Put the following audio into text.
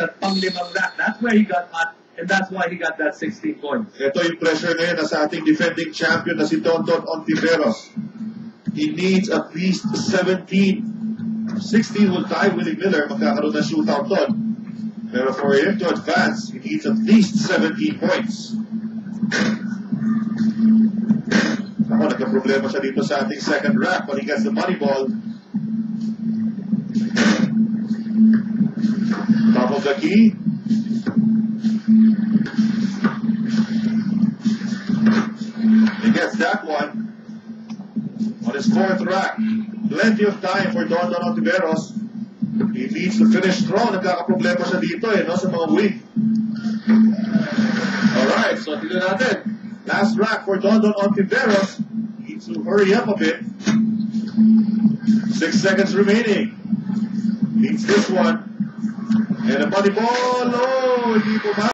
at pang-limang rack. That's where he got hot, and that's why he got that 16 points. Ito yung pressure ngayon na sa ating defending champion na si Dondon Ontiveros. He needs at least 17. 16 will tie Willie Miller. Magkakaroon na shootout doon. Pero for him to advance, he needs at least 17 points. Ako, nagka-problema siya dito sa ating second rack when he gets the money ball. Top of the key. He gets that one on his fourth rack. Plenty of time for Dondon Ontiveros. He needs to finish strong. Nagkakaproblema siya dito no, sa mga wing. Alright, so tignan natin. Last rack for Dondon Ontiveros. Needs to hurry up a bit. 6 seconds remaining. Needs this one. And a money ball. Oh, hindi po ba?